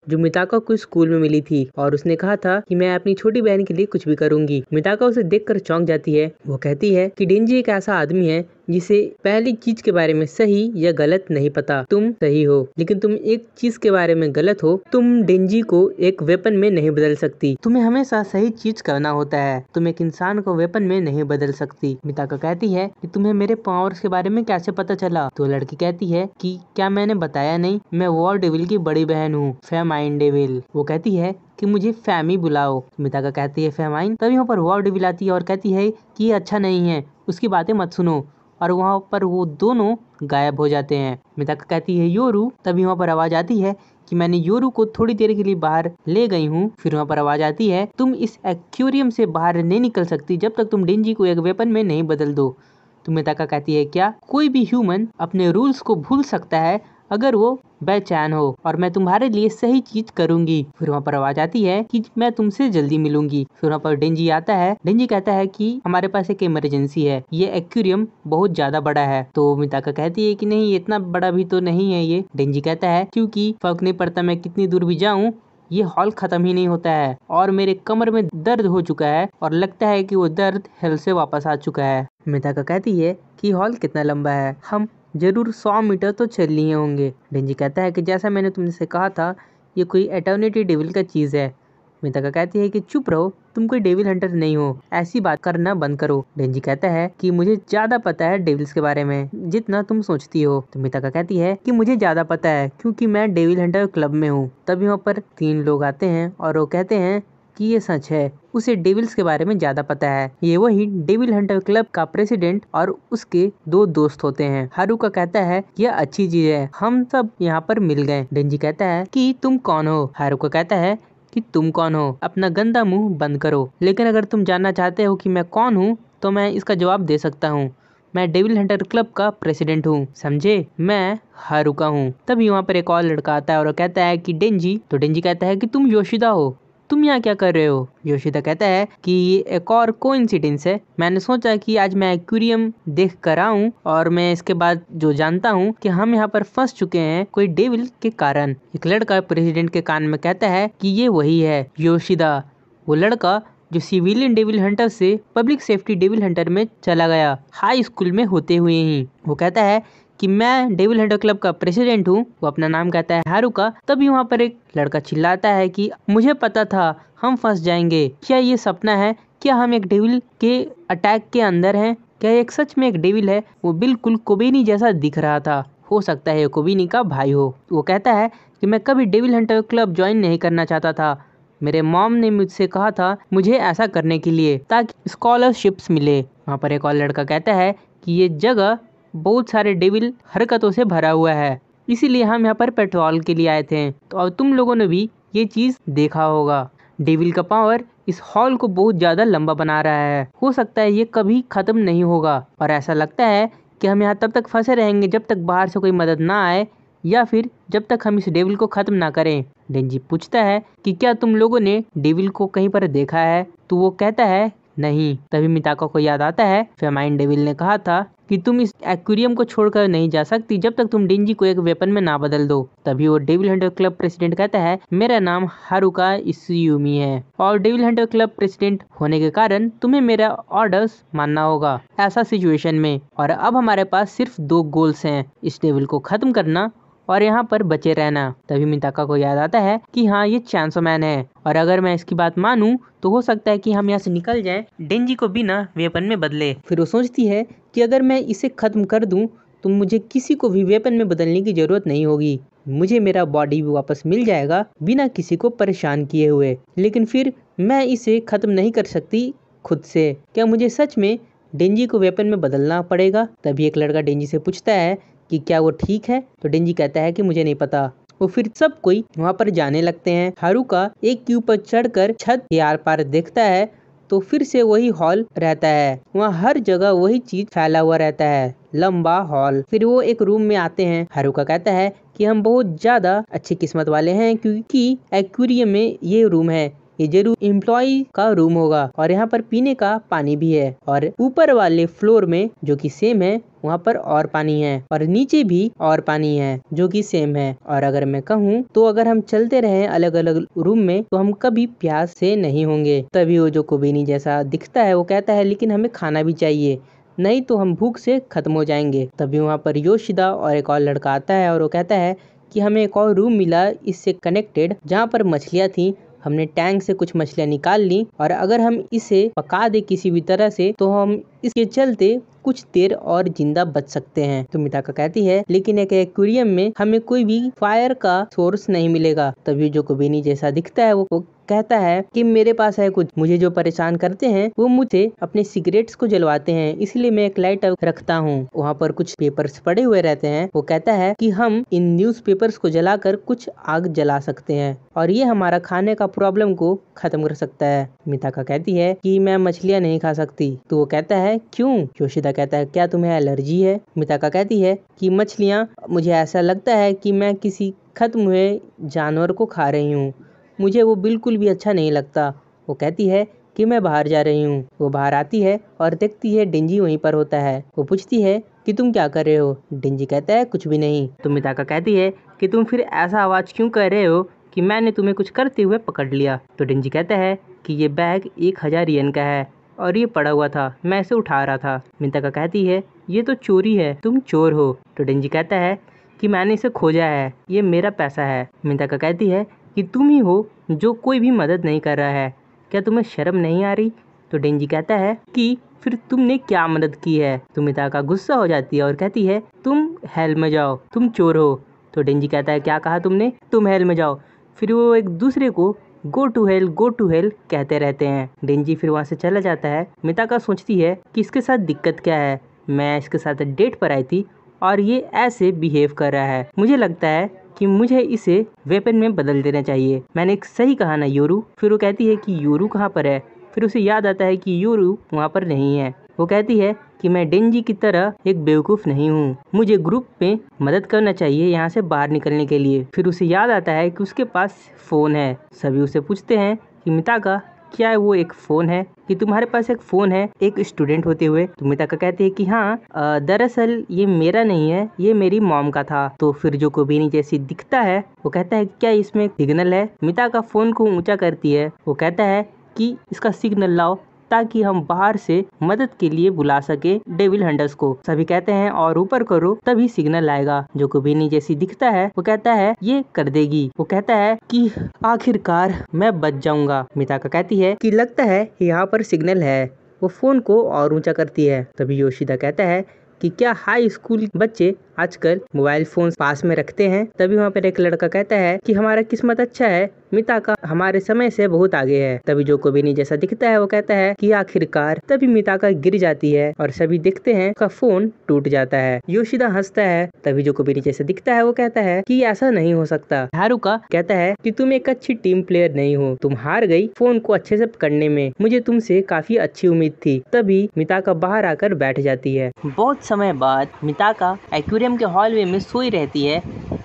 जो मिताका को स्कूल में मिली थी और उसने कहा था कि मैं अपनी छोटी बहन के लिए कुछ भी करूंगी। मिताका उसे देखकर चौंक जाती है। वो कहती है कि डेंजी एक ऐसा आदमी है जिसे पहली चीज के बारे में सही या गलत नहीं पता। तुम सही हो, लेकिन तुम एक चीज के बारे में गलत हो, तुम डेंजी को एक वेपन में नहीं बदल सकती। तुम्हें हमेशा सही चीज करना होता है, तुम एक इंसान को वेपन में नहीं बदल सकती। मिताका कहती है कि तुम्हें मेरे पावर्स के बारे में कैसे पता चला? तो लड़की कहती है कि क्या मैंने बताया नहीं, मैं वॉर डेविल की बड़ी बहन हूँ, फेमाइन डेविल। वो कहती है कि मुझे फैमी बुलाओ। मिताका कहती है फेमाइन। तभी वहाँ पर वॉर डेविल आती है और कहती है कि ये अच्छा नहीं है, उसकी बातें मत सुनो, और वहाँ पर वो दोनों गायब हो जाते हैं। मिताका कहती है योरू। तभी वहाँ पर आवाज आती है कि मैंने योरू को थोड़ी देर के लिए बाहर ले गई हूँ। फिर वहाँ पर आवाज आती है तुम इस एक्वेरियम से बाहर नहीं निकल सकती जब तक तुम डेंजी को एक वेपन में नहीं बदल दो। तो मिताका कहती है क्या कोई भी ह्यूमन अपने रूल्स को भूल सकता है अगर वो बेचैन हो, और मैं तुम्हारे लिए सही चीज करूंगी। फिर वहाँ पर आवाज आती है कि मैं तुमसे जल्दी मिलूंगी। फिर वहाँ पर डेंजी आता है। डेंजी कहता है कि हमारे पास एक इमरजेंसी है, ये एक्वेरियम बहुत ज्यादा बड़ा है। तो मिताका कहती है कि नहीं, इतना बड़ा भी तो नहीं है ये। डेंजी कहता है क्योंकि फर्क नहीं पड़ता मैं कितनी दूर भी जाऊँ, ये हॉल खत्म ही नहीं होता है और मेरे कमर में दर्द हो चुका है और लगता है कि वो दर्द हेल से वापस आ चुका है। मिताका कहती है कि हॉल कितना लंबा है, हम जरूर 100 मीटर तो चल लिए होंगे। डेंजी कहता है कि जैसा मैंने तुमसे कहा था, ये कोई एटर्निटी डेविल का चीज है। मिताका कहती है कि चुप रहो, तुम कोई डेविल हंटर नहीं हो, ऐसी बात करना बंद करो। डेंजी कहता है कि मुझे ज्यादा पता है डेविल्स के बारे में जितना तुम सोचती हो। तो मिताका कहती है कि मुझे ज्यादा पता है क्योंकि मैं डेविल हंटर क्लब में हूँ। तब यहाँ पर 3 लोग आते हैं और वो कहते हैं कि ये सच है, उसे डेविल्स के बारे में ज्यादा पता है। ये वही डेविल हंटर क्लब का प्रेसिडेंट और उसके 2 दोस्त होते हैं। हारुका कहता है यह अच्छी चीज है, हम सब यहाँ पर मिल गए। डेंजी कहता है कि तुम कौन हो। हारुका कहता है कि तुम कौन हो, अपना गंदा मुंह बंद करो। लेकिन अगर तुम जानना चाहते हो कि मैं कौन हूँ तो मैं इसका जवाब दे सकता हूँ। मैं डेविल हंटर क्लब का प्रेसिडेंट हूँ, समझे, मैं हारुका हूँ। तभी वहाँ पर एक और लड़का आता है और कहता है कि डेंजी। तो डेंजी कहता है कि तुम योशिदा हो, तुम यहाँ क्या कर रहे हो। योशिदा कहता है कि ये एक और कोइंसिडेंस है, मैंने सोचा कि आज मैं एक्वेरियम देख कर आऊँ और मैं इसके बाद जो जानता हूँ कि हम यहाँ पर फंस चुके हैं कोई डेविल के कारण। एक लड़का प्रेसिडेंट के कान में कहता है कि ये वही है योशिदा, वो लड़का जो सिविलियन डेविल हंटर से पब्लिक सेफ्टी डेविल हंटर में चला गया हाई स्कूल में होते हुए ही। वो कहता है कि मैं डेविल हंटर क्लब का प्रेसिडेंट हूँ। वो अपना नाम कहता है हारुका। तभी वहाँ पर एक लड़का चिल्लाता है कि मुझे पता था हम फंस जाएंगे, क्या ये सपना है, क्या हम एक डेविल के अटैक के अंदर हैं, क्या एक सच में एक डेविल है। वो बिल्कुल कोबेनी जैसा दिख रहा था, हो सकता है कोबेनी का भाई हो। वो कहता है कि मैं कभी डेविल हंटर क्लब ज्वाइन नहीं करना चाहता था, मेरे मॉम ने मुझसे कहा था मुझे ऐसा करने के लिए ताकि स्कॉलरशिप्स मिले। वहाँ पर एक और लड़का कहता है कि ये जगह बहुत सारे डेविल हरकतों से भरा हुआ है, इसीलिए हम यहाँ पर पेट्रोल के लिए आए थे। तो अब तुम लोगों ने भी ये चीज देखा होगा, डेविल का पावर इस हॉल को बहुत ज्यादा लंबा बना रहा है, हो सकता है ये कभी खत्म नहीं होगा और ऐसा लगता है कि हम यहाँ तब तक फंसे रहेंगे जब तक बाहर से कोई मदद ना आए या फिर जब तक हम इस डेविल को खत्म ना करें। डेंजी पूछता है कि क्या तुम लोगों ने डेविल को कहीं पर देखा है। तो वो कहता है नहीं। तभी मिताका को याद आता है फेमाइन डेविल ने कहा था कि तुम इस एक्वेरियम को छोड़कर नहीं जा सकती जब तक तुम डेंजी को एक वेपन में ना बदल दो। तभी वो डेविल हंटर क्लब प्रेसिडेंट कहता है मेरा नाम हारुका इत्सुयुमी है और डेविल हंटर क्लब प्रेसिडेंट होने के कारण तुम्हें मेरा ऑर्डर्स मानना होगा ऐसा सिचुएशन में। और अब हमारे पास सिर्फ 2 गोल्स हैं, इस डेविल को खत्म करना और यहाँ पर बचे रहना। तभी मिताका को याद आता है कि हाँ ये चैंसो मैन है और अगर मैं इसकी बात मानूं तो हो सकता है कि हम यहाँ से निकल जाएं डेंजी को बिना वेपन में बदले। फिर वो सोचती है कि अगर मैं इसे खत्म कर दूं तो मुझे किसी को भी वेपन में बदलने की जरूरत नहीं होगी, मुझे मेरा बॉडी भी वापस मिल जाएगा बिना किसी को परेशान किए हुए। लेकिन फिर मैं इसे खत्म नहीं कर सकती खुद से, क्या मुझे सच में डेंजी को वेपन में बदलना पड़ेगा। तभी एक लड़का डेंजी से पूछता है कि क्या वो ठीक है। तो डेंजी कहता है कि मुझे नहीं पता। वो फिर सब कोई वहाँ पर जाने लगते हैं। हारुका एक के ऊपर चढ़कर छत के आर पार देखता है तो फिर से वही हॉल रहता है, वहाँ हर जगह वही चीज फैला हुआ रहता है, लंबा हॉल। फिर वो एक रूम में आते हैं। हारुका कहता है कि हम बहुत ज्यादा अच्छी किस्मत वाले हैं क्योंकि एक्वेरियम में ये रूम है, ये जरूर एम्प्लॉय का रूम होगा और यहाँ पर पीने का पानी भी है और ऊपर वाले फ्लोर में जो कि सेम है वहाँ पर और पानी है और नीचे भी और पानी है जो कि सेम है। और अगर मैं कहूँ तो अगर हम चलते रहे अलग अलग रूम में तो हम कभी प्यास से नहीं होंगे। तभी वो जो कोबेनी जैसा दिखता है वो कहता है लेकिन हमें खाना भी चाहिए, नहीं तो हम भूख से खत्म हो जाएंगे। तभी वहाँ पर योशिदा और एक और लड़का आता है और वो कहता है कि हमें एक और रूम मिला इससे कनेक्टेड जहाँ पर मछलियाँ थी, हमने टैंक से कुछ मछलियाँ निकाल ली और अगर हम इसे पका दे किसी भी तरह से तो हम इसके चलते कुछ देर और जिंदा बच सकते हैं। तो मिताका कहती है लेकिन एक एक्वेरियम में हमें कोई भी फायर का सोर्स नहीं मिलेगा। तभी जो कोबेनी जैसा दिखता है वो कहता है कि मेरे पास है कुछ, मुझे जो परेशान करते हैं वो मुझे अपने सिगरेट्स को जलवाते हैं, इसलिए मैं एक लाइटर रखता हूँ। वहाँ पर कुछ पेपर्स पड़े हुए रहते हैं। वो कहता है कि हम इन न्यूज पेपर्स को जलाकर कुछ आग जला सकते हैं और ये हमारा खाने का प्रॉब्लम को खत्म कर सकता है। मिताका कहती है कि मैं मछलियाँ नहीं खा सकती। तो वो कहता है क्यों। योशिदा कहता है क्या तुम्हें एलर्जी है। मिताका कहती है कि मछलियाँ, मुझे ऐसा लगता है कि मैं किसी खत्म हुए जानवर को खा रही हूँ, मुझे वो बिल्कुल भी अच्छा नहीं लगता। वो कहती है कि मैं बाहर जा रही हूँ। वो बाहर आती है और देखती है डेंजी वहीं पर होता है। वो पूछती है कि तुम क्या कर रहे हो। डेंजी कहता है कुछ भी नहीं। तो मिताका कहती है कि तुम फिर ऐसा आवाज क्यों कर रहे हो कि मैंने तुम्हें कुछ करते हुए पकड़ लिया। तो डेंजी कहता है कि ये बैग 1000 येन का है और ये पड़ा हुआ था, मैं इसे उठा रहा था। मिताका कहती है ये तो चोरी है, तुम चोर हो। तो डेंजी कहता है कि मैंने इसे खोजा है, ये मेरा पैसा है। मिताका कहती है कि तुम ही हो जो कोई भी मदद नहीं कर रहा है, क्या तुम्हें शर्म नहीं आ रही? तो डेंजी कहता है कि फिर तुमने क्या मदद की है? तो मिताका गुस्सा हो जाती है और कहती है तुम हेल में जाओ, तुम चोर हो। तो डेंजी कहता है क्या कहा तुमने? तुम हेल में जाओ। फिर वो एक दूसरे को गो टू हेल कहते रहते हैं। डेंजी फिर वहाँ से चला जाता है। मिताका सोचती है कि इसके साथ दिक्कत क्या है, मैं इसके साथ डेट पर आई थी और ये ऐसे बिहेव कर रहा है। मुझे लगता है कि मुझे इसे वेपन में बदल देना चाहिए। मैंने एक सही कहा ना योरू? फिर वो कहती है कि योरू कहाँ पर है? फिर उसे याद आता है कि योरू वहाँ पर नहीं है। वो कहती है कि मैं डेंजी की तरह एक बेवकूफ़ नहीं हूँ, मुझे ग्रुप में मदद करना चाहिए यहाँ से बाहर निकलने के लिए। फिर उसे याद आता है कि उसके पास फ़ोन है। सभी उसे पूछते हैं कि मिताका क्या वो एक फ़ोन है, कि तुम्हारे पास एक फ़ोन है एक स्टूडेंट होते हुए? तो मिताका कहती है कि हाँ, दरअसल ये मेरा नहीं है, ये मेरी मॉम का था। तो फिर जो कोबिनी जैसी दिखता है वो कहता है क्या इसमें सिग्नल है? मिताका फ़ोन को ऊंचा करती है। वो कहता है कि इसका सिग्नल लाओ ताकि हम बाहर से मदद के लिए बुला सके डेविल हंटर्स को। सभी कहते हैं और ऊपर करो तभी सिग्नल आएगा। जो कोबिनी जैसी दिखता है वो कहता है ये कर देगी। वो कहता है कि आखिरकार मैं बच जाऊंगा। मिताका कहती है कि लगता है यहाँ पर सिग्नल है। वो फोन को और ऊंचा करती है। तभी योशिदा कहता है कि क्या हाई स्कूल बच्चे आजकल मोबाइल फोन पास में रखते हैं? तभी वहाँ पर एक लड़का कहता है कि हमारा किस्मत अच्छा है, मिताका हमारे समय से बहुत आगे है। तभी जो कोबिनी जैसा दिखता है वो कहता है कि आखिरकार। तभी मिताका गिर जाती है और सभी देखते हैं उसका फोन टूट जाता है। योशिदा हंसता है। तभी जो कोबिनी जैसा दिखता है वो कहता है कि ऐसा नहीं हो सकता। हारुका कहता है कि तुम एक अच्छी टीम प्लेयर नहीं हो, तुम हार गई फोन को अच्छे से पकड़ने में, मुझे तुमसे काफी अच्छी उम्मीद थी। तभी मिताका बाहर आकर बैठ जाती है। बहुत समय बाद मिताका एक्वेरियम के हॉलवे में सोई रहती है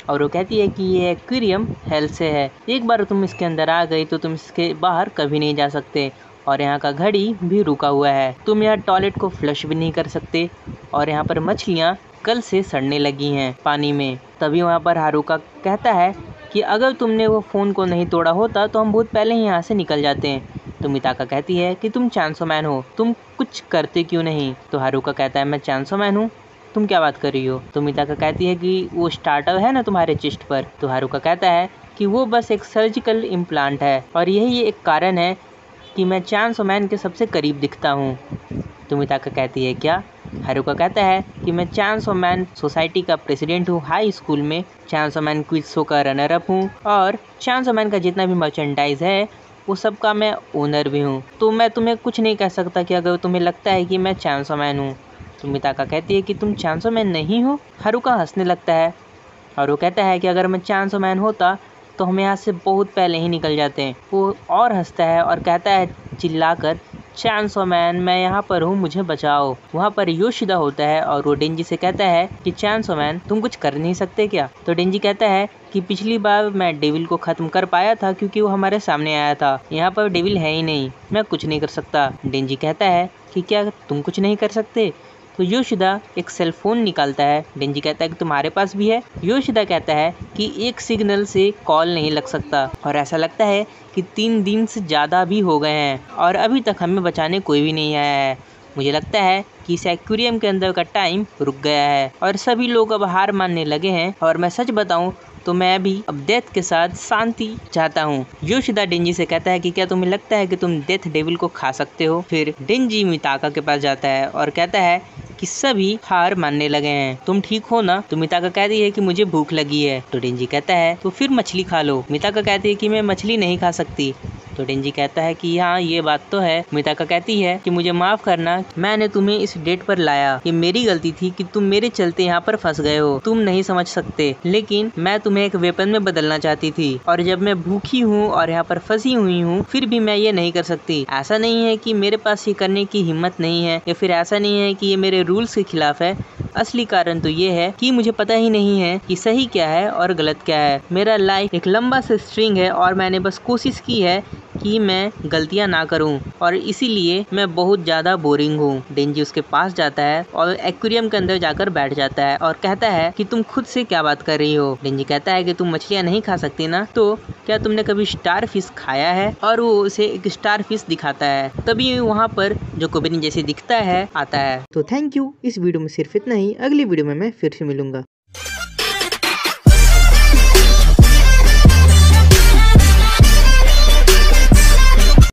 और वो कहती है कि ये एक्वेरियम हेल से है, एक बार तुम इसके अंदर आ गई तो तुम इसके बाहर कभी नहीं जा सकते और यहाँ का घड़ी भी रुका हुआ है, तुम यहाँ टॉयलेट को फ्लश भी नहीं कर सकते और यहाँ पर मछलियाँ कल से सड़ने लगी हैं पानी में। तभी वहाँ पर हारुका कहता है कि अगर तुमने वो फ़ोन को नहीं तोड़ा होता तो हम बहुत पहले ही यहाँ से निकल जाते हैं। तो मिताका कहती है कि तुम चैंसो मैन हो, तुम कुछ करते क्यों नहीं? तो हारुका कहता है मैं चैंसो मैन हूँ, तुम क्या बात कर रही हो? तो मिताका कहती है कि वो स्टार्टर है ना तुम्हारे चेस्ट पर। तो हारुका कहता है कि वो बस एक सर्जिकल इम्प्लांट है और यही एक कारण है कि मैं चैंसो मैन के सबसे करीब दिखता हूँ। तो मिताका कहती है क्या? हारुका कहता है कि मैं चैंसो मैन सोसाइटी का प्रेसिडेंट हूँ हाई स्कूल में, चैंसो मैन क्विज शो का रनर अप हूँ और चैंसो मैन का जितना भी मर्चेंडाइज है वो सब का मैं ओनर भी हूँ। तो मैं तुम्हें कुछ नहीं कह सकता कि अगर तुम्हें लगता है कि मैं चैंसो मैन हूँ। तो मिताका कहती है कि तुम चैंसो मैन नहीं हो। हारुका हंसने लगता है और वो कहता है कि अगर मैं चैंसो मैन होता तो हम यहाँ से बहुत पहले ही निकल जाते हैं। वो और हंसता है और कहता है चिल्लाकर चैंसो मैन मैं यहाँ पर हूँ, मुझे बचाओ। वहाँ पर योशिदा होता है और वो डेंजी से कहता है कि चैंसो मैन तुम कुछ कर नहीं सकते क्या? तो डेंजी कहता है कि पिछली बार मैं डेविल को खत्म कर पाया था क्योंकि वो हमारे सामने आया था, यहाँ पर डेविल है ही नहीं, मैं कुछ नहीं कर सकता। डेंजी कहता है कि क्या तुम कुछ नहीं कर सकते? तो योशिदा एक सेल फोन निकालता है। डेंजी कहता है कि तुम्हारे पास भी है? योशिदा कहता है कि एक सिग्नल से कॉल नहीं लग सकता और ऐसा लगता है कि 3 दिन से ज़्यादा भी हो गए हैं और अभी तक हमें बचाने कोई भी नहीं आया है। मुझे लगता है कि इस एक्वेरियम के अंदर का टाइम रुक गया है और सभी लोग अब हार मानने लगे हैं और मैं सच बताऊं तो मैं भी अब डेथ के साथ शांति चाहता हूँ। योशिदा डेंजी से कहता है कि क्या तुम्हें लगता है कि तुम डेथ डेविल को खा सकते हो? फिर डेंजी मिताका के पास जाता है और कहता है कि सभी हार मानने लगे हैं, तुम ठीक हो ना? तो मिताका कहती है कि मुझे भूख लगी है। तो डेंजी कहता है तो फिर मछली खा लो। मिताका कहती है कि मैं मछली नहीं खा सकती। तो डेंजी कहता है कि हाँ ये बात तो है। मिताका कहती है कि मुझे माफ करना, मैंने तुम्हें इस डेट पर लाया, ये मेरी गलती थी कि तुम मेरे चलते यहाँ पर फंस गए हो, तुम नहीं समझ सकते, लेकिन मैं तुम्हें एक वेपन में बदलना चाहती थी और जब मैं भूखी हूँ और यहाँ पर फंसी हुई हूँ फिर भी मैं ये नहीं कर सकती। ऐसा नहीं है कि मेरे पास ये करने की हिम्मत नहीं है या फिर ऐसा नहीं है कि ये मेरे रूल्स के खिलाफ है, असली कारण तो ये है कि मुझे पता ही नहीं है कि सही क्या है और गलत क्या है। मेरा लाइफ एक लंबा सा स्ट्रिंग है और मैंने बस कोशिश की है कि मैं गलतियां ना करूं और इसीलिए मैं बहुत ज्यादा बोरिंग हूँ। डेंजी उसके पास जाता है और एक्वेरियम के अंदर जाकर बैठ जाता है और कहता है कि तुम खुद से क्या बात कर रही हो। डेंजी कहता है कि तुम मछलियां नहीं खा सकती ना, तो क्या तुमने कभी स्टार फिश खाया है? और वो उसे एक स्टार फिश दिखाता है। तभी वहाँ पर जो कोबेनी जैसे दिखता है आता है। तो थैंक यू, इस वीडियो में सिर्फ इतना ही। अगली वीडियो में मैं फिर से मिलूंगा।